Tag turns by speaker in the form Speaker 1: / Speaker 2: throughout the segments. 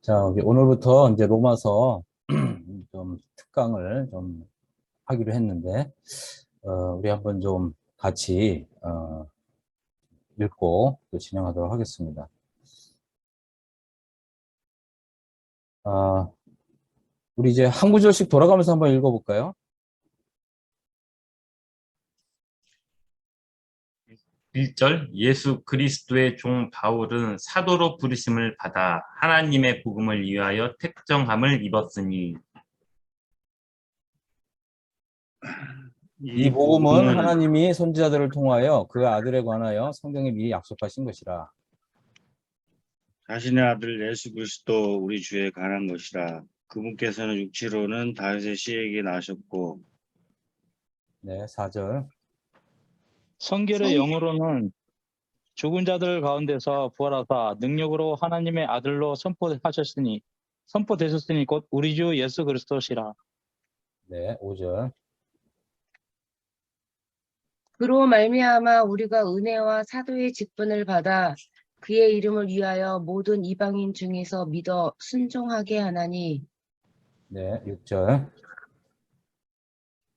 Speaker 1: 자, 오늘부터 이제 로마서 좀 특강을 좀 하기로 했는데, 우리 한번 좀 같이, 읽고 또 진행하도록 하겠습니다. 우리 이제 한 구절씩 돌아가면서 한번 읽어볼까요?
Speaker 2: 1절 예수 그리스도의 종 바울은 사도로 부르심을 받아 하나님의 복음을 위하여 택정함을 입었으니
Speaker 1: 이 복음은 하나님이 선지자들을 통하여 그 아들에 관하여 성경에 미리 약속하신 것이라.
Speaker 3: 자신의 아들 예수 그리스도 우리 주에 관한 것이라. 그분께서는 육체로는 다윗의 씨에게 나셨고,
Speaker 1: 네, 4절.
Speaker 4: 성결의 영으로는 죽은 자들 가운데서 부활하사 능력으로 하나님의 아들로 선포되셨으니 곧 우리 주 예수 그리스도시라.
Speaker 1: 네, 5절.
Speaker 5: 그로 말미암아 우리가 은혜와 사도의 직분을 받아 그의 이름을 위하여 모든 이방인 중에서 믿어 순종하게 하나니.
Speaker 1: 네, 6절.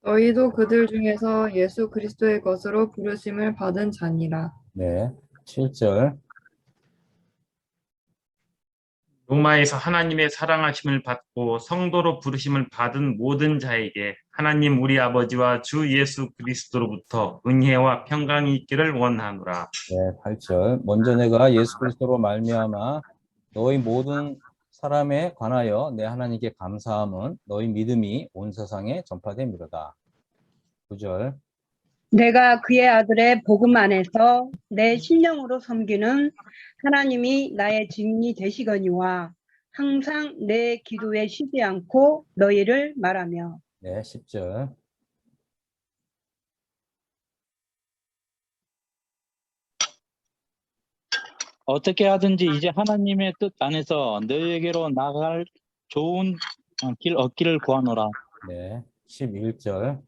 Speaker 6: 너희도 그들 중에서 예수 그리스도의 것으로 부르심을 받은 자니라.
Speaker 1: 네, 7절.
Speaker 2: 로마에서 하나님의 사랑하심을 받고 성도로 부르심을 받은 모든 자에게 하나님 우리 아버지와 주 예수 그리스도로부터 은혜와 평강이 있기를 원하노라.
Speaker 1: 네, 8절. 먼저 내가 예수 그리스도로 말미암아 너희 모든 사람에 관하여 내 하나님께 감사함은 너희 믿음이 온 세상에 전파됨이로다. 9절.
Speaker 7: 내가 그의 아들의 복음 안에서 내 신령으로 섬기는 하나님이 나의 증인이 되시거니와 항상 내 기도에 쉬지 않고 너희를 말하며.
Speaker 1: 네, 10절.
Speaker 4: 어떻게 하든지 이제 하나님의 뜻 안에서 너희에게로 나갈 좋은 길 얻기를 구하노라.
Speaker 1: 네, 11절.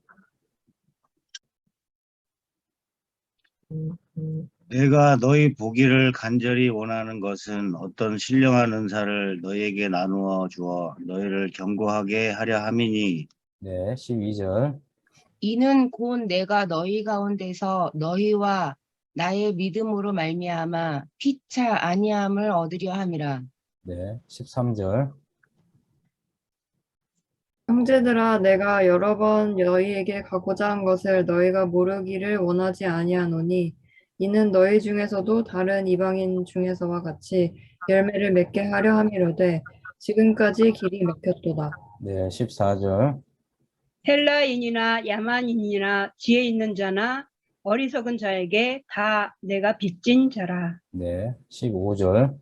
Speaker 3: 내가 너희 보기를 간절히 원하는 것은 어떤 신령한 은사를 너희에게 나누어 주어 너희를 견고하게 하려 함이니,
Speaker 1: 네, 12절.
Speaker 5: 이는 곧 내가 너희 가운데서 너희와 나의 믿음으로 말미암아 피차 아니함을 얻으려 함이라.
Speaker 1: 네, 13절.
Speaker 6: 형제들아, 내가 여러 번 너희에게 가고자 한 것을 너희가 모르기를 원하지 아니하노니, 이는 너희 중에서도 다른 이방인 중에서와 같이 열매를 맺게 하려 함이로되 지금까지 길이 막혔도다.
Speaker 1: 네, 14절.
Speaker 7: 헬라인이나 야만인이나 지혜 있는 자나 어리석은 자에게 다 내가 빚진 자라.
Speaker 1: 네, 15절.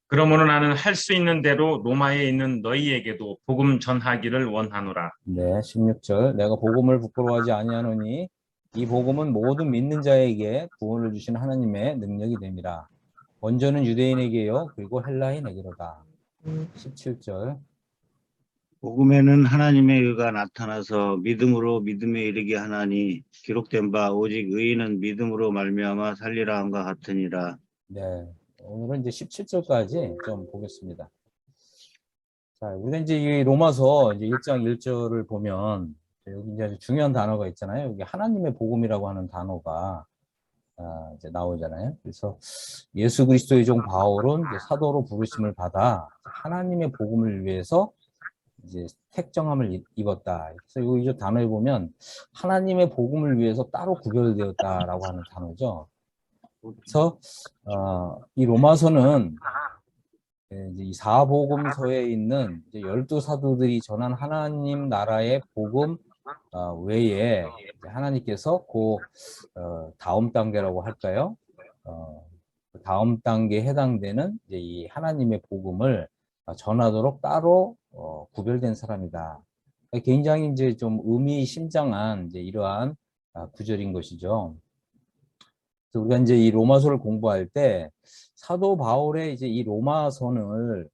Speaker 2: 그러므로 나는 할 수 있는 대로 로마에 있는 너희에게도 복음 전하기를 원하노라.
Speaker 1: 네, 16절. 내가 복음을 부끄러워하지 아니하노니 이 복음은 모든 믿는 자에게 구원을 주신 하나님의 능력이 됨이라. 먼저는 유대인에게요, 그리고 헬라인에게로다. 17절.
Speaker 3: 복음에는 하나님의 의가 나타나서 믿음으로 믿음에 이르게 하나니, 기록된 바 오직 의인은 믿음으로 말미암아 살리라 함과 같으니라.
Speaker 1: 네, 오늘은 이제 17절까지 좀 보겠습니다. 자, 우리가 이제 이 로마서 이제 1장 1절을 보면 여기 이제 아주 중요한 단어가 있잖아요. 여기 하나님의 복음이라고 하는 단어가 이제 나오잖아요. 그래서 예수 그리스도의 종 바울은 이제 사도로 부르심을 받아 하나님의 복음을 위해서 이제 택정함을 입었다. 그래서 이 단어에 보면 하나님의 복음을 위해서 따로 구별되었다라고 하는 단어죠. 그래서 이 로마서는 이제 이 사복음서에 있는 이제 12사도들이 전한 하나님 나라의 복음 외에 하나님께서 다음 단계라고 할까요? 그 다음 단계에 해당되는 이제 이 하나님의 복음을 전하도록 따로 구별된 사람이다. 굉장히 이제 좀 의미심장한 이제 이러한 구절인 것이죠. 그래서 우리가 이제 이 로마서를 공부할 때 사도 바울의 이제 이 로마서를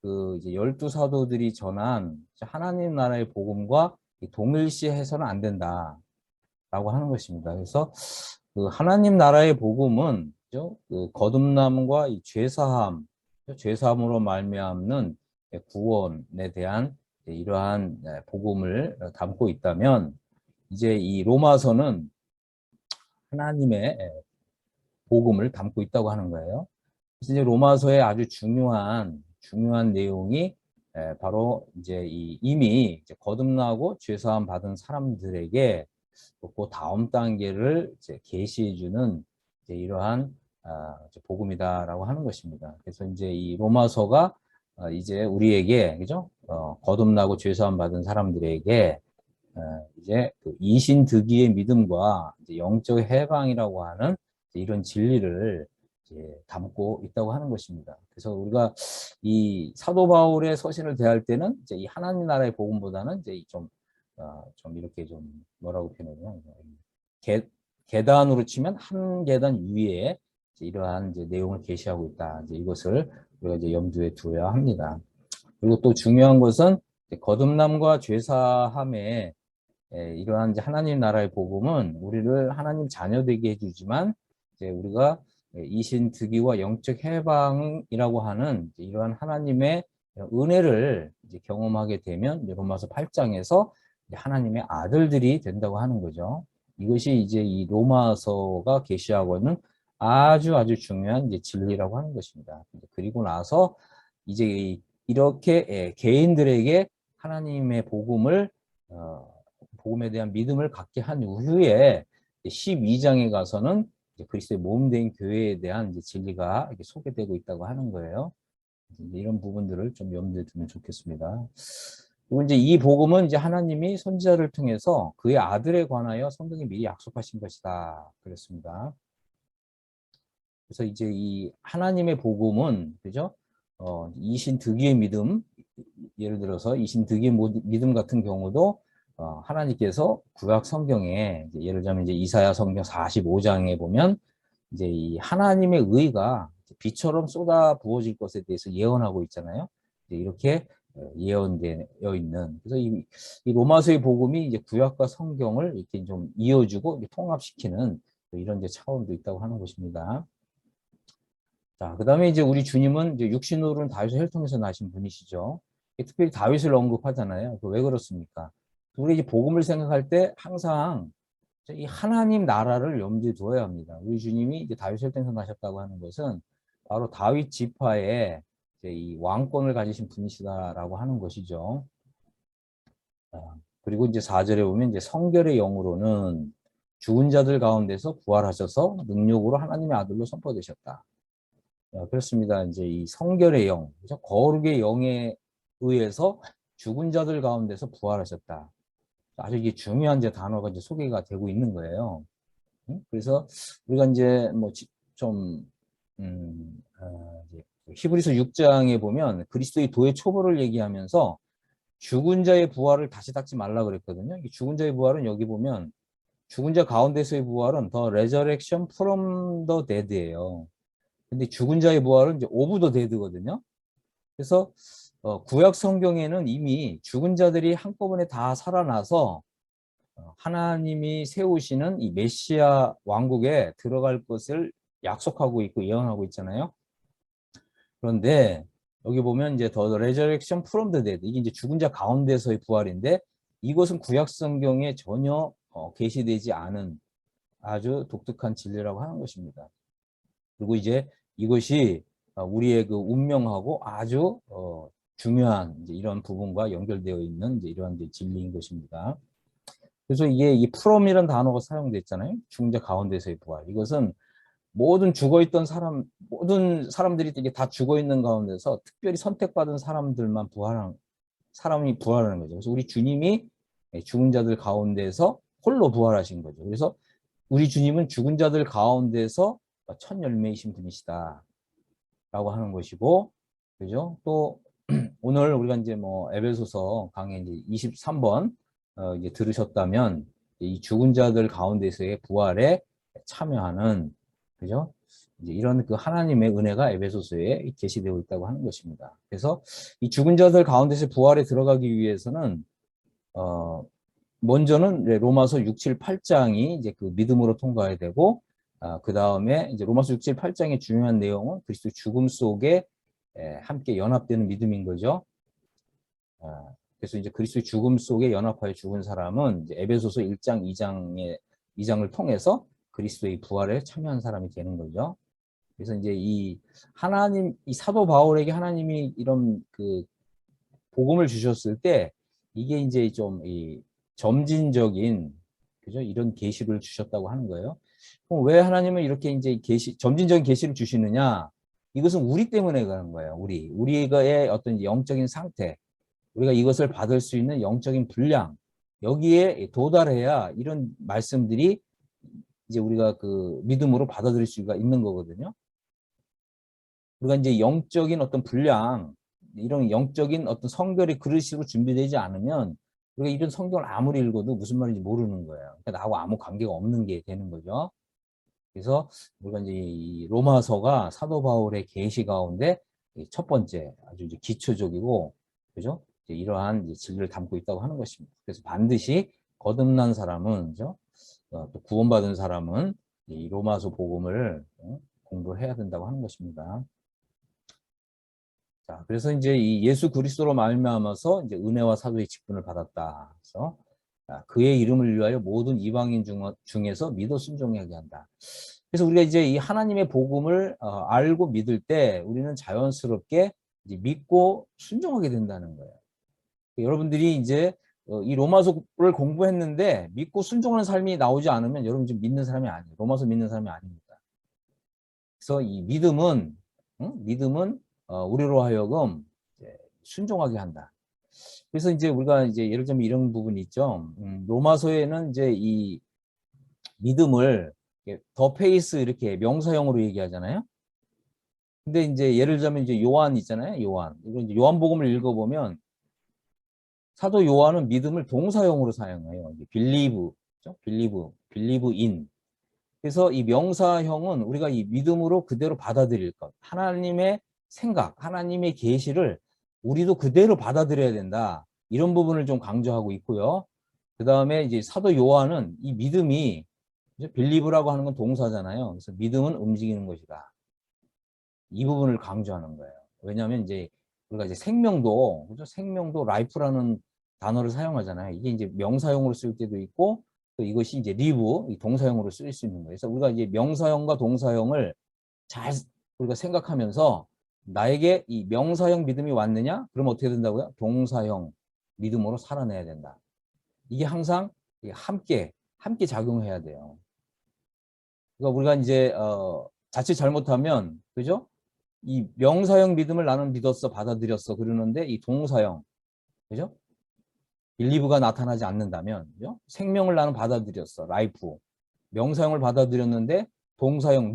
Speaker 1: 그 이제 12사도들이 전한 하나님 나라의 복음과 동일시해서는 안 된다라고 하는 것입니다. 그래서 그 하나님 나라의 복음은 그죠? 그 거듭남과 이 죄사함, 죄사함으로 말미암는 구원에 대한 이러한 복음을 담고 있다면 이제 이 로마서는 하나님의 복음을 담고 있다고 하는 거예요. 그래서 이제 로마서의 아주 중요한 내용이 바로 이제 이미 이제 거듭나고 죄사함 받은 사람들에게 그 다음 단계를 이제 계시해 주는 이러한 복음이다라고 하는 것입니다. 그래서 이제 이 로마서가 이제 우리에게 그죠? 거듭나고 죄사함 받은 사람들에게 이제 그 이신득의의 믿음과 이제 영적 해방이라고 하는 이런 진리를 이제 담고 있다고 하는 것입니다. 그래서 우리가 이 사도 바울의 서신을 대할 때는 이제 이 하나님 나라의 복음보다는 이제 좀 이렇게 좀 뭐라고 표현하냐, 계단으로 치면 한 계단 위에 이제 이러한 이제 내용을 계시하고 있다. 이제 이것을 우리가 이제 염두에 두어야 합니다. 그리고 또 중요한 것은 거듭남과 죄사함의 이러한 이제 하나님 나라의 복음은 우리를 하나님 자녀 되게 해주지만 이제 우리가 이신득의와 영적 해방이라고 하는 이러한 하나님의 은혜를 이제 경험하게 되면 이제 로마서 8장에서 하나님의 아들들이 된다고 하는 거죠. 이것이 이제 이 로마서가 계시하고 있는 아주 중요한 이제 진리라고 하는 것입니다. 그리고 나서 이제 이렇게 개인들에게 하나님의 복음에 대한 믿음을 갖게 한 이후에 12장에 가서는 그리스도의 몸 된 교회에 대한 이제 진리가 이렇게 소개되고 있다고 하는 거예요. 이런 부분들을 좀 염두에 두면 좋겠습니다. 그리고 이제 이 복음은 이제 하나님이 선지자를 통해서 그의 아들에 관하여 성경이 미리 약속하신 것이다. 그랬습니다. 그래서 이제 이 하나님의 복음은 그죠? 이신득의의 믿음, 예를 들어서 이신득의의 믿음 같은 경우도 하나님께서 구약 성경에 예를 들자면 이제 이사야 성경 45장에 보면 이제 이 하나님의 의가 비처럼 쏟아 부어질 것에 대해서 예언하고 있잖아요. 이렇게 예언되어 있는. 그래서 이 로마서의 복음이 이제 구약과 성경을 이렇게 좀 이어주고 이렇게 통합시키는 이런 이제 차원도 있다고 하는 것입니다. 자, 그 다음에 이제 우리 주님은 이제 육신으로는 다윗의 혈통에서 나신 분이시죠. 특별히 다윗을 언급하잖아요. 왜 그렇습니까? 우리 이제 복음을 생각할 때 항상 이 하나님 나라를 염두에 두어야 합니다. 우리 주님이 이제 다윗 혈통에서 나셨다고 하는 것은 바로 다윗 지파의 이제 이 왕권을 가지신 분이시다라고 하는 것이죠. 그리고 이제 4절에 보면 이제 성결의 영으로는 죽은 자들 가운데서 부활하셔서 능력으로 하나님의 아들로 선포되셨다. 그렇습니다. 이제 이 성결의 영, 그죠? 거룩의 영에 의해서 죽은 자들 가운데서 부활하셨다. 아주 이게 중요한 이제 단어가 이제 소개가 되고 있는 거예요. 그래서 우리가 이제 뭐 좀 히브리서 6장에 보면 그리스도의 도의 초보를 얘기하면서 죽은 자의 부활을 다시 닦지 말라 그랬거든요. 이 죽은 자의 부활은 여기 보면 죽은 자 가운데서의 부활은 the resurrection from the dead예요. 근데 죽은 자의 부활은 이제 over the dead거든요. 그래서 구약 성경에는 이미 죽은 자들이 한꺼번에 다 살아나서 하나님이 세우시는 이 메시아 왕국에 들어갈 것을 약속하고 있고 예언하고 있잖아요. 그런데 여기 보면 이제 the resurrection from the dead, 이게 이제 죽은 자 가운데서의 부활인데 이것은 구약 성경에 전혀 계시되지 않은 아주 독특한 진리라고 하는 것입니다. 그리고 이제 이것이 우리의 그 운명하고 아주 중요한 이제 이런 부분과 연결되어 있는 이제 이러한 이제 진리인 것입니다. 그래서 이게 이 from이라는 단어가 사용됐잖아요. 죽은 자 가운데서의 부활. 이것은 모든 죽어있던 모든 사람들이 이게 다 죽어있는 가운데서 특별히 선택받은 사람들만 사람이 부활하는 거죠. 그래서 우리 주님이 죽은 자들 가운데서 홀로 부활하신 거죠. 그래서 우리 주님은 죽은 자들 가운데서 첫 열매이신 분이시다. 라고 하는 것이고, 그죠? 또, 오늘 우리가 이제 뭐, 에베소서 강의 이제 23번, 이제 들으셨다면, 이 죽은 자들 가운데서의 부활에 참여하는, 그죠? 이제 이런 그 하나님의 은혜가 에베소서에 계시되어 있다고 하는 것입니다. 그래서 이 죽은 자들 가운데서 부활에 들어가기 위해서는, 먼저는 로마서 6, 7, 8장이 이제 그 믿음으로 통과해야 되고, 그 다음에 이제 로마서 6, 7, 8장의 중요한 내용은 그리스도의 죽음 속에 함께 연합되는 믿음인 거죠. 그래서 이제 그리스도의 죽음 속에 연합하여 죽은 사람은 이제 에베소서 1장, 2장을 통해서 그리스도의 부활에 참여한 사람이 되는 거죠. 그래서 이제 이 사도 바울에게 하나님이 이런 그 복음을 주셨을 때 이게 이제 좀 이 점진적인, 그죠? 이런 계시를 주셨다고 하는 거예요. 그럼 왜 하나님은 이렇게 이제 점진적인 계시를 주시느냐? 이것은 우리 때문에 그런 거예요. 우리의 어떤 영적인 상태, 우리가 이것을 받을 수 있는 영적인 분량, 여기에 도달해야 이런 말씀들이 이제 우리가 그 믿음으로 받아들일 수가 있는 거거든요. 우리가 이제 영적인 어떤 분량, 이런 영적인 어떤 성결의 그릇으로 준비되지 않으면 우리가 이런 성경을 아무리 읽어도 무슨 말인지 모르는 거예요. 그러니까 나하고 아무 관계가 없는 게 되는 거죠. 그래서 우리가 이제 이 로마서가 사도 바울의 계시 가운데 첫 번째 아주 이제 기초적이고, 그죠? 이제 이러한 이제 진리를 담고 있다고 하는 것입니다. 그래서 반드시 거듭난 사람은, 그죠? 또 구원받은 사람은 이 로마서 복음을 공부를 해야 된다고 하는 것입니다. 자, 그래서 이제 이 예수 그리스도로 말미암아서 이제 은혜와 사도의 직분을 받았다. 그래서 그의 이름을 위하여 모든 이방인 중에서 믿어 순종하게 한다. 그래서 우리가 이제 이 하나님의 복음을 알고 믿을 때 우리는 자연스럽게 이제 믿고 순종하게 된다는 거예요. 여러분들이 이제 이 로마서를 공부했는데 믿고 순종하는 삶이 나오지 않으면 여러분 지금 믿는 사람이 아니에요. 로마서 믿는 사람이 아닙니다. 그래서 이 믿음은 우리로 하여금 이제 순종하게 한다. 그래서 이제 우리가 이제 예를 들면 이런 부분이 있죠. 로마서에는 이제 이 믿음을 더 페이스 이렇게 명사형으로 얘기하잖아요. 근데 이제 예를 들자면 이제 요한 있잖아요. 요한. 이거 이제 요한복음을 읽어보면 사도 요한은 믿음을 동사형으로 사용해요. believe, believe in. 그래서 이 명사형은 우리가 이 믿음으로 그대로 받아들일 것. 하나님의 생각, 하나님의 계시를 우리도 그대로 받아들여야 된다. 이런 부분을 좀 강조하고 있고요. 그 다음에 이제 사도 요한은 이 믿음이, believe라고 하는 건 동사잖아요. 그래서 믿음은 움직이는 것이다. 이 부분을 강조하는 거예요. 왜냐하면 이제 우리가 이제 생명도, 그죠? 생명도 life라는 단어를 사용하잖아요. 이게 이제 명사형으로 쓸 때도 있고, 또 이것이 이제 live, 이 동사형으로 쓸 수 있는 거예요. 그래서 우리가 이제 명사형과 동사형을 잘 우리가 생각하면서 나에게 이 명사형 믿음이 왔느냐? 그러면 어떻게 된다고요? 동사형 믿음으로 살아내야 된다. 이게 항상 함께 작용해야 돼요. 그러니까 우리가 이제 자칫 잘못하면, 그죠? 이 명사형 믿음을 나는 믿었어, 받아들였어 그러는데 이 동사형, 그죠? 빌리브가 나타나지 않는다면, 그죠? 생명을 나는 받아들였어, 라이프. 명사형을 받아들였는데 동사형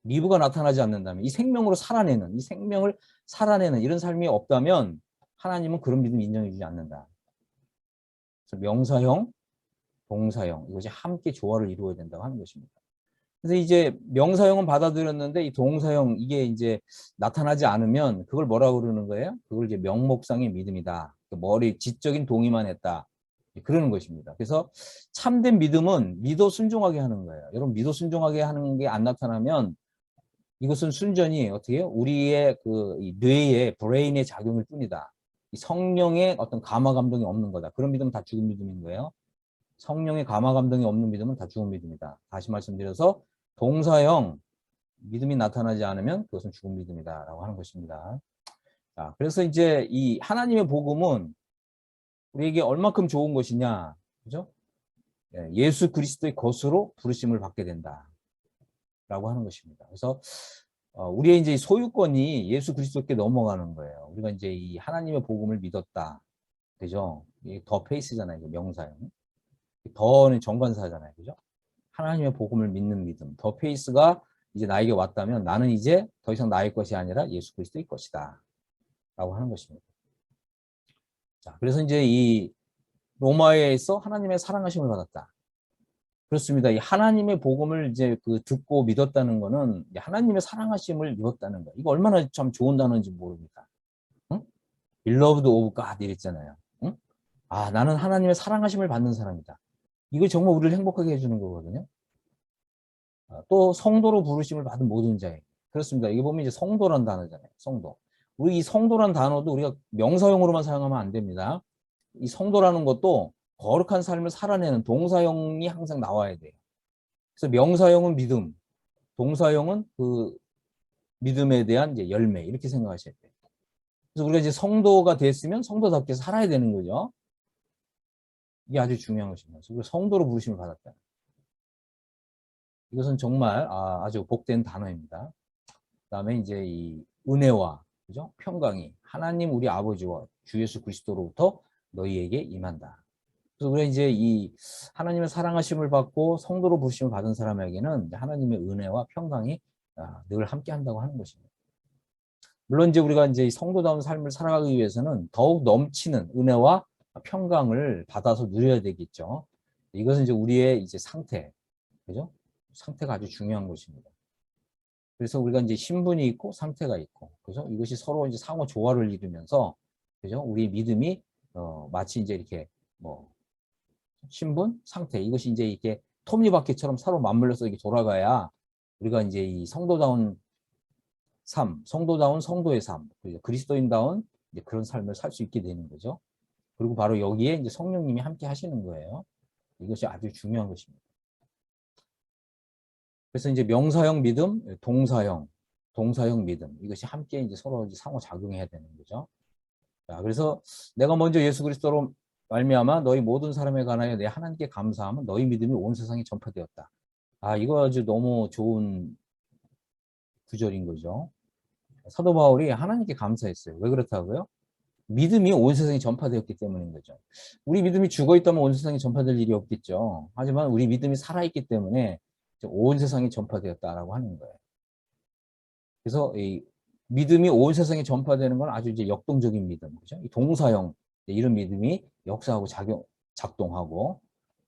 Speaker 1: 리브가 나타나지 않는다면, 이 생명을 살아내는 이런 삶이 없다면 하나님은 그런 믿음 인정해 주지 않는다. 그래서 명사형, 동사형 이것이 함께 조화를 이루어야 된다고 하는 것입니다. 그래서 이제 명사형은 받아들였는데 이 동사형 이게 이제 나타나지 않으면 그걸 뭐라고 그러는 거예요? 그걸 이제 명목상의 믿음이다. 머리 지적인 동의만 했다. 그러는 것입니다. 그래서 참된 믿음은 믿어 순종하게 하는 거예요. 여러분 믿어 순종하게 하는 게 안 나타나면 이것은 순전히 어떻게 해요? 우리의 그 뇌의 브레인의 작용일 뿐이다. 이 성령의 어떤 감화 감동이 없는 거다. 그런 믿음은 다 죽은 믿음인 거예요. 성령의 감화 감동이 없는 믿음은 다 죽은 믿음이다. 다시 말씀드려서 동사형 믿음이 나타나지 않으면 그것은 죽은 믿음이다라고 하는 것입니다. 자, 그래서 이제 이 하나님의 복음은 우리에게 얼마큼 좋은 것이냐, 그죠? 예수 그리스도의 것으로 부르심을 받게 된다라고 하는 것입니다. 그래서 우리의 이제 소유권이 예수 그리스도께 넘어가는 거예요. 우리가 이제 이 하나님의 복음을 믿었다, 그죠? 더 페이스잖아요, 명사형. 더는 정관사잖아요, 그죠? 하나님의 복음을 믿는 믿음. 더 페이스가 이제 나에게 왔다면 나는 이제 더 이상 나의 것이 아니라 예수 그리스도의 것이다. 라고 하는 것입니다. 자, 그래서 이제 이 로마에서 하나님의 사랑하심을 받았다. 그렇습니다. 이 하나님의 복음을 이제 듣고 믿었다는 거는 하나님의 사랑하심을 믿었다는 거. 이거 얼마나 참 좋은 단어인지 모릅니다. 응? Beloved of God 이랬잖아요. 응? 아, 나는 하나님의 사랑하심을 받는 사람이다. 이거 정말 우리를 행복하게 해주는 거거든요. 또 성도로 부르심을 받은 모든 자에. 그렇습니다. 이게 보면 이제 성도란 단어잖아요. 성도. 우리 이 성도란 단어도 우리가 명사형으로만 사용하면 안 됩니다. 이 성도라는 것도 거룩한 삶을 살아내는 동사형이 항상 나와야 돼요. 그래서 명사형은 믿음, 동사형은 그 믿음에 대한 이제 열매 이렇게 생각하셔야 돼요. 그래서 우리가 이제 성도가 됐으면 성도답게 살아야 되는 거죠. 이게 아주 중요한 것입니다. 그래서 성도로 부르심을 받았다. 이것은 정말 아주 복된 단어입니다. 그다음에 이제 이 은혜와 그죠? 평강이 하나님 우리 아버지와 주 예수 그리스도로부터 너희에게 임한다. 그래서 우리가 이제 이 하나님의 사랑하심을 받고 성도로 부르심을 받은 사람에게는 하나님의 은혜와 평강이 늘 함께 한다고 하는 것입니다. 물론 이제 우리가 이제 성도다운 삶을 살아가기 위해서는 더욱 넘치는 은혜와 평강을 받아서 누려야 되겠죠. 이것은 이제 우리의 이제 상태, 그죠? 상태가 아주 중요한 것입니다. 그래서 우리가 이제 신분이 있고 상태가 있고, 그죠? 이것이 서로 이제 상호 조화를 이루면서, 그죠? 우리 믿음이 마치 이제 이렇게 뭐 신분, 상태 이것이 이제 이렇게 톱니바퀴처럼 서로 맞물려서 이렇게 돌아가야 우리가 이제 이 성도다운 삶, 성도다운 성도의 삶, 그리스도인다운 이제 그런 삶을 살 수 있게 되는 거죠. 그리고 바로 여기에 이제 성령님이 함께 하시는 거예요. 이것이 아주 중요한 것입니다. 그래서 이제 명사형 믿음, 동사형 믿음 이것이 함께 이제 서로 이제 상호작용해야 되는 거죠. 자, 그래서 내가 먼저 예수 그리스도로 말미암아 너희 모든 사람에 관하여 내 하나님께 감사하면 너희 믿음이 온 세상에 전파되었다. 이거 아주 너무 좋은 구절인 거죠. 사도 바울이 하나님께 감사했어요. 왜 그렇다고요? 믿음이 온 세상에 전파되었기 때문인 거죠. 우리 믿음이 죽어 있다면 온 세상에 전파될 일이 없겠죠. 하지만 우리 믿음이 살아있기 때문에 온 세상에 전파되었다라고 하는 거예요. 그래서 이 믿음이 온 세상에 전파되는 건 아주 이제 역동적인 믿음, 그죠? 이 동사형 이런 믿음이 역사하고 작동하고,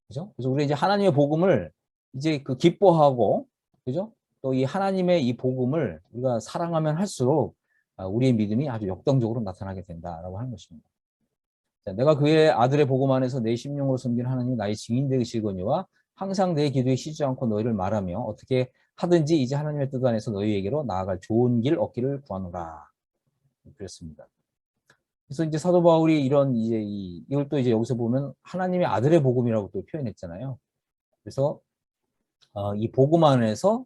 Speaker 1: 그죠? 그래서 우리 이제 하나님의 복음을 이제 그 기뻐하고, 그죠? 또 이 하나님의 이 복음을 우리가 사랑하면 할수록 우리의 믿음이 아주 역동적으로 나타나게 된다라고 하는 것입니다. 자, 내가 그의 아들의 복음 안에서 내 심령으로 섬긴 하나님이 나의 증인 되시거니와 항상 내 기도에 쉬지 않고 너희를 말하며 어떻게 하든지 이제 하나님의 뜻 안에서 너희에게로 나아갈 좋은 길 얻기를 구하노라. 그랬습니다. 그래서 이제 사도 바울이 이런 이제 이걸 또 이제 여기서 보면 하나님의 아들의 복음이라고 또 표현했잖아요. 그래서 이 복음 안에서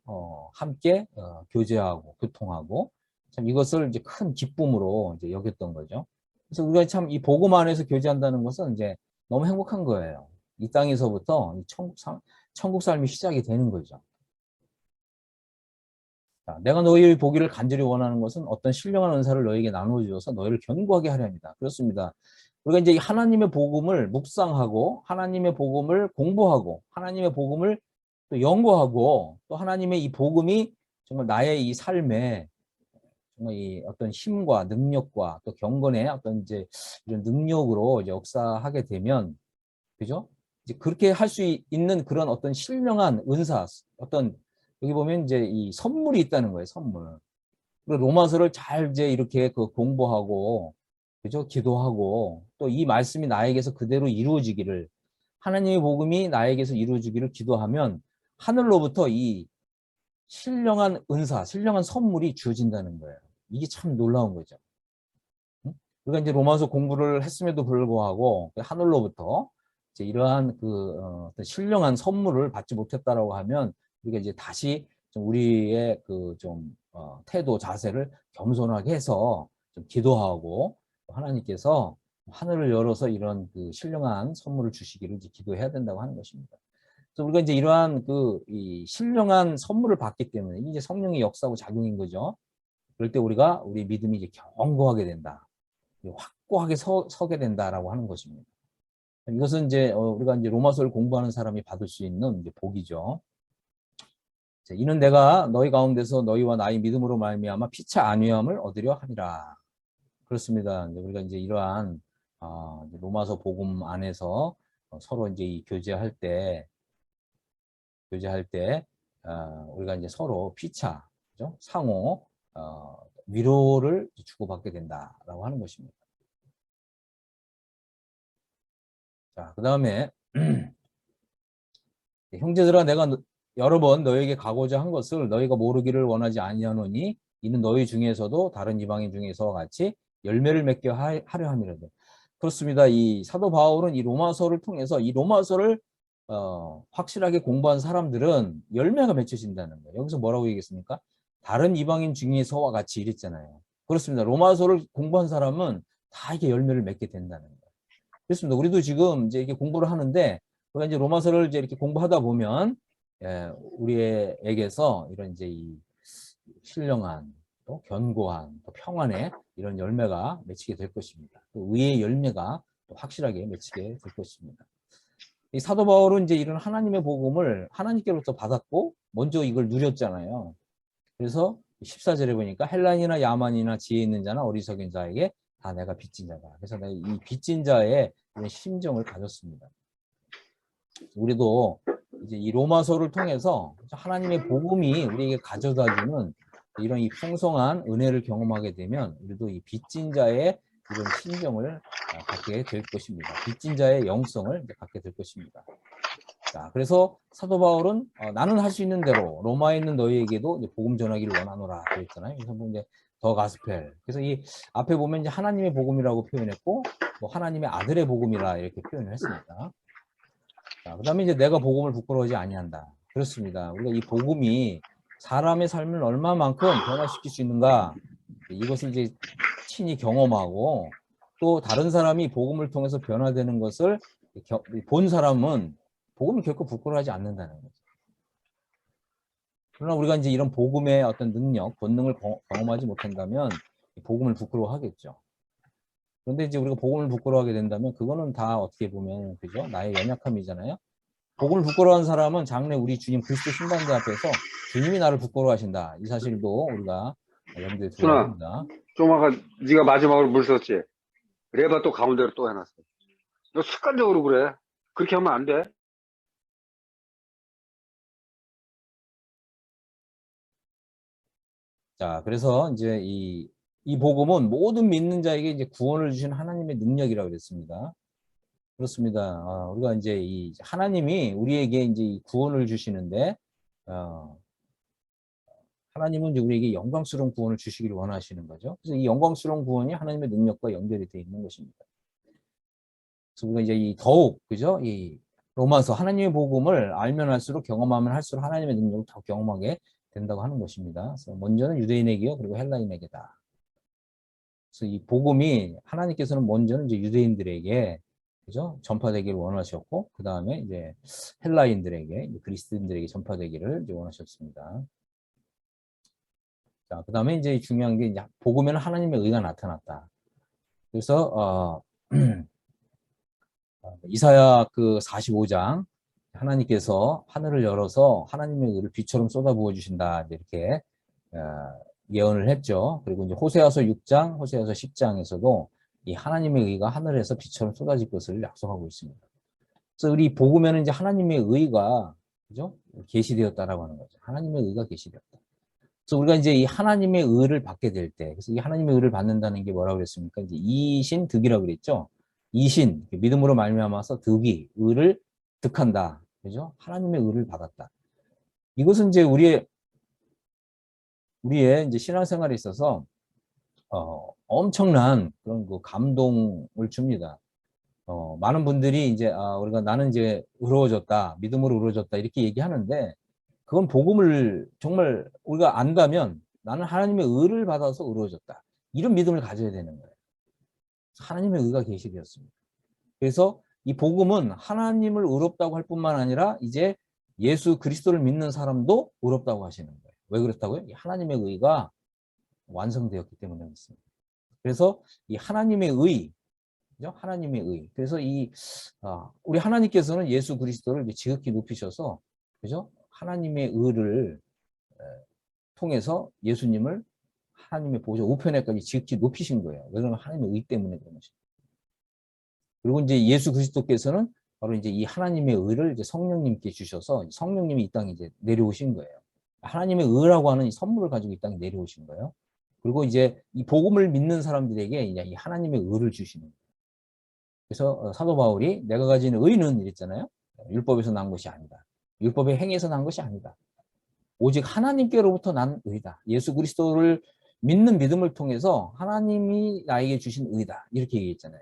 Speaker 1: 함께 교제하고 교통하고 참 이것을 이제 큰 기쁨으로 이제 여겼던 거죠. 그래서 우리가 참 이 복음 안에서 교제한다는 것은 이제 너무 행복한 거예요. 이 땅에서부터 천국 삶이 시작이 되는 거죠. 자, 내가 너희의 보기를 간절히 원하는 것은 어떤 신령한 은사를 너희에게 나눠주어서 너희를 견고하게 하려 합니다. 그렇습니다. 우리가 이제 하나님의 복음을 묵상하고 하나님의 복음을 공부하고 하나님의 복음을 또 연구하고 또 하나님의 이 복음이 정말 나의 이 삶에 정말 이 어떤 힘과 능력과 또 경건의 어떤 이제 이런 능력으로 이제 역사하게 되면, 그죠? 이제 그렇게 할 수 있는 그런 어떤 신령한 은사, 어떤 여기 보면 이제 이 선물이 있다는 거예요, 선물. 그리고 로마서를 잘 이제 이렇게 그 공부하고, 그죠? 기도하고 또 이 말씀이 나에게서 그대로 이루어지기를, 하나님의 복음이 나에게서 이루어지기를 기도하면 하늘로부터 이 신령한 은사, 신령한 선물이 주어진다는 거예요. 이게 참 놀라운 거죠. 우리가 이제 로마서 공부를 했음에도 불구하고 하늘로부터 이제 이러한 그 어떤 신령한 선물을 받지 못했다라고 하면 우리가 이제 다시 좀 우리의 그 좀 태도 자세를 겸손하게 해서 좀 기도하고 하나님께서 하늘을 열어서 이런 그 신령한 선물을 주시기를 이제 기도해야 된다고 하는 것입니다. 그래서 우리가 이제 이러한 그 이 신령한 선물을 받기 때문에 이제 성령의 역사하고 작용인 거죠. 그럴 때 우리가 우리 믿음이 이제 견고하게 된다, 확고하게 서게 된다라고 하는 것입니다. 이것은 이제 우리가 이제 로마서를 공부하는 사람이 받을 수 있는 이제 복이죠. 자, 이는 내가 너희 가운데서 너희와 나의 믿음으로 말미암아 피차 안위함을 얻으려 함이라. 그렇습니다. 이제 우리가 이제 이러한 이제 로마서 복음 안에서 서로 이제 이 교제할 때 우리가 이제 서로 피차, 그죠? 상호 위로를 주고받게 된다라고 하는 것입니다. 자, 그 다음에 형제들아 내가 여러 번 너에게 가고자 한 것을 너희가 모르기를 원하지 아니하노니 이는 너희 중에서도 다른 이방인 중에서와 같이 열매를 맺게 하려 함이로다. 그렇습니다. 이 사도 바울은 이 로마서를 통해서 이 로마서를 확실하게 공부한 사람들은 열매가 맺혀진다는 거예요. 여기서 뭐라고 얘기했습니까? 다른 이방인 중에서와 같이 이랬잖아요. 그렇습니다. 로마서를 공부한 사람은 다 이게 열매를 맺게 된다는 거예요. 그렇습니다. 우리도 지금 이제 이렇게 공부를 하는데, 우리가 이제 로마서를 이제 이렇게 공부하다 보면, 우리에게서 이런 이제 이 신령한, 또 견고한, 또 평안의 이런 열매가 맺히게 될 것입니다. 또 의의 열매가 또 확실하게 맺히게 될 것입니다. 이 사도 바울은 이제 이런 하나님의 복음을 하나님께로부터 받았고, 먼저 이걸 누렸잖아요. 그래서 14절에 보니까 헬라인이나 야만이나 지혜 있는 자나 어리석은 자에게 다 내가 빚진 자다. 그래서 내가 이 빚진 자의 이런 심정을 가졌습니다. 우리도 이제 이 로마서를 통해서 하나님의 복음이 우리에게 가져다주는 이런 이 풍성한 은혜를 경험하게 되면 우리도 이 빚진 자의 이런 심정을 갖게 될 것입니다. 빚진 자의 영성을 갖게 될 것입니다. 자, 그래서 사도 바울은 나는 할 수 있는 대로 로마에 있는 너희에게도 이제 복음 전하기를 원하노라 그랬잖아요. 그래서 뭐 이제 더 가스펠. 그래서 이 앞에 보면 이제 하나님의 복음이라고 표현했고, 뭐 하나님의 아들의 복음이라 이렇게 표현을 했습니다. 자, 그다음에 이제 내가 복음을 부끄러워하지 아니한다. 그렇습니다. 우리가 이 복음이 사람의 삶을 얼마만큼 변화시킬 수 있는가, 이것을 이제 친히 경험하고 또 다른 사람이 복음을 통해서 변화되는 것을 본 사람은 복음을 결코 부끄러워하지 않는다는 거죠. 그러나 우리가 이제 이런 복음의 어떤 능력, 권능을 경험하지 못한다면 복음을 부끄러워하겠죠. 그런데 이제 우리가 복음을 부끄러워하게 된다면 그거는 다 어떻게 보면 그죠? 나의 연약함이잖아요. 복음을 부끄러워하는 사람은 장래 우리 주님 그리스도 신방대 앞에서 주님이 나를 부끄러워하신다. 이 사실도 우리가 염두에 두어야 합니다.
Speaker 8: 좀 아까 네가 마지막으로 물 썼지? 레바 또 가운데로 또 해놨어. 너 습관적으로 그래. 그렇게 하면 안 돼.
Speaker 1: 자, 그래서 이제 이 복음은 모든 믿는 자에게 이제 구원을 주신 하나님의 능력이라고 그랬습니다. 그렇습니다. 우리가 이제 이 하나님이 우리에게 이제 이 구원을 주시는데, 하나님은 이제 우리에게 영광스러운 구원을 주시기를 원하시는 거죠. 그래서 이 영광스러운 구원이 하나님의 능력과 연결이 되어 있는 것입니다. 그래서 우리가 이제 이 더욱, 그죠? 이 로마서 하나님의 복음을 알면 할수록 경험하면 할수록 하나님의 능력을 더 경험하게 된다고 하는 것입니다. 그래서 먼저는 유대인에게요, 그리고 헬라인에게다. 그래서 이 복음이 하나님께서는 먼저는 이제 유대인들에게 그죠? 전파되기를 원하셨고, 그 다음에 이제 헬라인들에게, 그리스도인들에게 전파되기를 이제 원하셨습니다. 자, 그 다음에 이제 중요한 게 이제 복음에는 하나님의 의가 나타났다. 그래서 이사야 그 45장 하나님께서 하늘을 열어서 하나님의 의를 비처럼 쏟아부어 주신다 이렇게 예언을 했죠. 그리고 이제 호세아서 6장, 호세아서 10장에서도 이 하나님의 의가 하늘에서 비처럼 쏟아질 것을 약속하고 있습니다. 그래서 우리 복음에는 이제 하나님의 의가 그죠? 계시되었다라고 하는 거죠. 하나님의 의가 계시되었다. 그래서 우리가 이제 이 하나님의 의를 받게 될 때, 그래서 이 하나님의 의를 받는다는 게 뭐라고 그랬습니까? 이제 이신 득이라고 그랬죠. 이신 믿음으로 말미암아서 득이 의를 득한다. 그죠? 하나님의 의를 받았다. 이것은 이제 우리의 이제 신앙생활에 있어서 엄청난 그런 그 감동을 줍니다. 많은 분들이 이제 우리가 나는 이제 의로워졌다, 믿음으로 의로워졌다 이렇게 얘기하는데 그건 복음을 정말 우리가 안다면 나는 하나님의 의를 받아서 의로워졌다. 이런 믿음을 가져야 되는 거예요. 하나님의 의가 계시되었습니다. 그래서 이 복음은 하나님을 의롭다고 할 뿐만 아니라 이제 예수 그리스도를 믿는 사람도 의롭다고 하시는 거예요. 왜 그렇다고요? 하나님의 의가 완성되었기 때문에 그렇습니다. 그래서 이 하나님의 의, 그죠? 하나님의 의. 그래서 우리 하나님께서는 예수 그리스도를 지극히 높이셔서, 그죠? 하나님의 의를 통해서 예수님을 하나님의 보좌 우편에까지 지극히 높이신 거예요. 왜냐하면 하나님의 의 때문에 그런 것입니다. 그리고 이제 예수 그리스도께서는 바로 이제 이 하나님의 의를 이제 성령님께 주셔서 성령님이 이 땅에 이제 내려오신 거예요. 하나님의 의라고 하는 이 선물을 가지고 이 땅에 내려오신 거예요. 그리고 이제 이 복음을 믿는 사람들에게 이제 이 하나님의 의를 주시는 거예요. 그래서 사도 바울이 내가 가진 의는 이랬잖아요. 율법에서 난 것이 아니다. 율법의 행위에서 난 것이 아니다. 오직 하나님께로부터 난 의다. 예수 그리스도를 믿는 믿음을 통해서 하나님이 나에게 주신 의다. 이렇게 얘기했잖아요.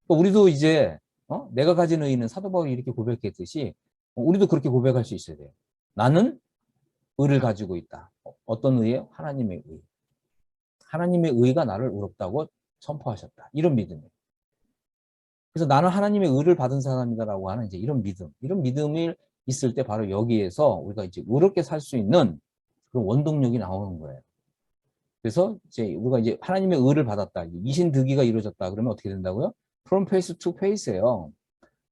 Speaker 1: 그러니까 우리도 이제 내가 가진 의는 사도 바울이 이렇게 고백했듯이 우리도 그렇게 고백할 수 있어야 돼요. 나는 의를 가지고 있다. 어떤 의예요? 하나님의 의. 하나님의 의가 나를 의롭다고 선포하셨다. 이런 믿음이에요. 그래서 나는 하나님의 의를 받은 사람이다라고 하는 이제 이런 믿음이 있을 때 바로 여기에서 우리가 이제 의롭게 살 수 있는 그런 원동력이 나오는 거예요. 그래서 이제 우리가 이제 하나님의 의를 받았다. 이신득의가 이루어졌다. 그러면 어떻게 된다고요? From face to face예요.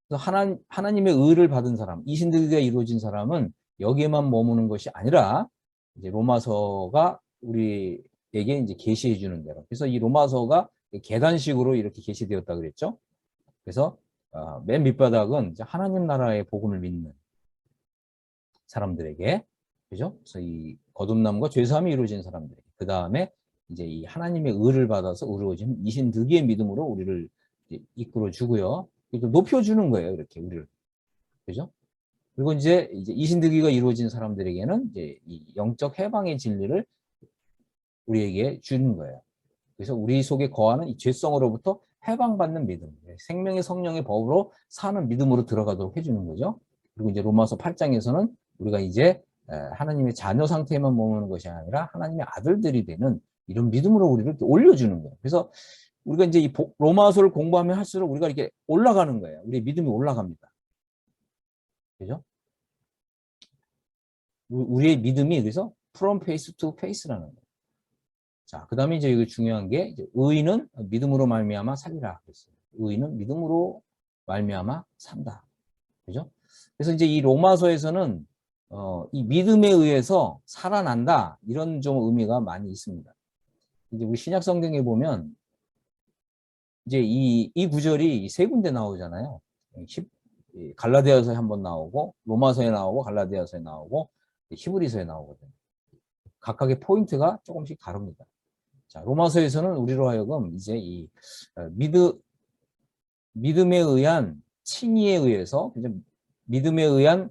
Speaker 1: 그래서 하나님의 의를 받은 사람, 이신득의가 이루어진 사람은 여기에만 머무는 것이 아니라 이제 로마서가 우리에게 이제 계시해 주는 대로. 그래서 이 로마서가 계단식으로 이렇게 계시되었다 그랬죠. 그래서 맨 밑바닥은 이제 하나님 나라의 복음을 믿는 사람들에게, 그죠? 그래서 이 거듭남과 죄사함이 이루어진 사람들에게, 그 다음에 이제 이 하나님의 의를 받아서 이루어진 이신득의의 믿음으로 우리를 이끌어 주고요. 또 높여주는 거예요, 이렇게 우리를, 그죠? 그리고 이제 이신득의가 이루어진 사람들에게는 이제 이 영적 해방의 진리를 우리에게 주는 거예요. 그래서 우리 속에 거하는 이 죄성으로부터 해방받는 믿음, 생명의 성령의 법으로 사는 믿음으로 들어가도록 해주는 거죠. 그리고 이제 로마서 8장에서는 우리가 이제 하나님의 자녀 상태에만 머무는 것이 아니라 하나님의 아들들이 되는 이런 믿음으로 우리를 올려주는 거예요. 그래서 우리가 이제 이 로마서를 공부하면 할수록 우리가 이렇게 올라가는 거예요. 우리의 믿음이 올라갑니다. 그죠? 우리의 믿음이 그래서 from face to face라는 거예요. 자, 그 다음에 이제 이거 중요한 게 이제 의인은 믿음으로 말미암아 살리라 그랬어요. 의인은 믿음으로 말미암아 산다. 그죠? 그래서 이제 이 로마서에서는 이 믿음에 의해서 살아난다 이런 좀 의미가 많이 있습니다. 이제 우리 신약 성경에 보면 이제 이 구절이 세 군데 나오잖아요. 갈라디아서에 한번 나오고 로마서에 나오고 갈라디아서에 나오고 히브리서에 나오거든요. 각각의 포인트가 조금씩 다릅니다. 자, 로마서에서는 우리로 하여금 이제 이 믿음에 의한 칭의에 의해서 믿음에 의한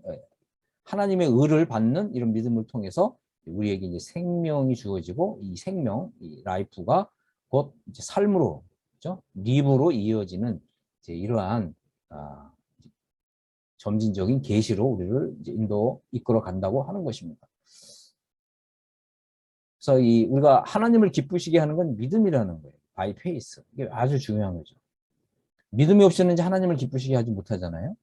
Speaker 1: 하나님의 의를 받는 이런 믿음을 통해서 우리에게 이제 생명이 주어지고 이 생명, 이 라이프가 곧 이제 삶으로, 그죠? 립으로 이어지는 이제 이러한 점진적인 계시로 우리를 이제 이끌어 간다고 하는 것입니다. 그래서 우리가 하나님을 기쁘시게 하는 건 믿음이라는 거예요. by faith. 이게 아주 중요한 거죠. 믿음이 없이는 이제 하나님을 기쁘시게 하지 못하잖아요.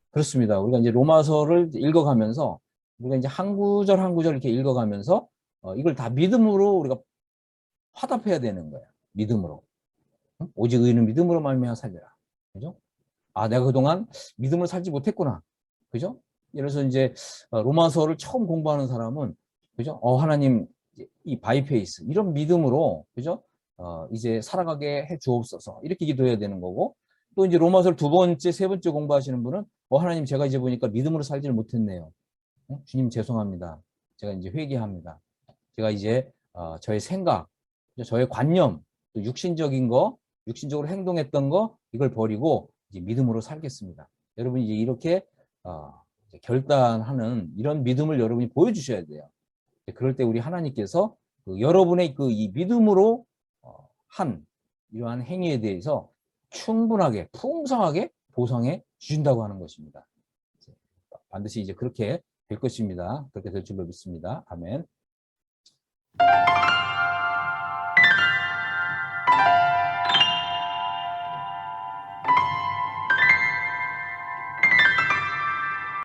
Speaker 1: 그렇습니다. 우리가 이제 로마서를 읽어가면서 우리가 이제 한 구절 한 구절 이렇게 읽어가면서 이걸 다 믿음으로 우리가 화답해야 되는 거예요. 믿음으로. 오직 의인은 믿음으로 말미암아 살리라. 그죠? 아, 내가 그동안 믿음으로 살지 못했구나. 그죠? 예를 들어서 이제 로마서를 처음 공부하는 사람은, 그죠? 하나님, 이 바이페이스, 이런 믿음으로, 그죠? 이제 살아가게 해 주옵소서. 이렇게 기도해야 되는 거고, 또 이제 로마서를 두 번째, 세 번째 공부하시는 분은, 하나님 제가 이제 보니까 믿음으로 살지를 못했네요. 주님 죄송합니다. 제가 이제 회개합니다. 제가 이제 저의 생각, 저의 관념, 또 육신적인 거, 육신적으로 행동했던 거, 이걸 버리고 이제 믿음으로 살겠습니다. 여러분이 이제 이렇게 결단하는 이런 믿음을 여러분이 보여주셔야 돼요. 그럴 때 우리 하나님께서 여러분의 이 믿음으로 한 이러한 행위에 대해서 충분하게, 풍성하게 보상해 주신다고 하는 것입니다. 반드시 이제 그렇게 될 것입니다. 그렇게 될 줄로 믿습니다. 아멘.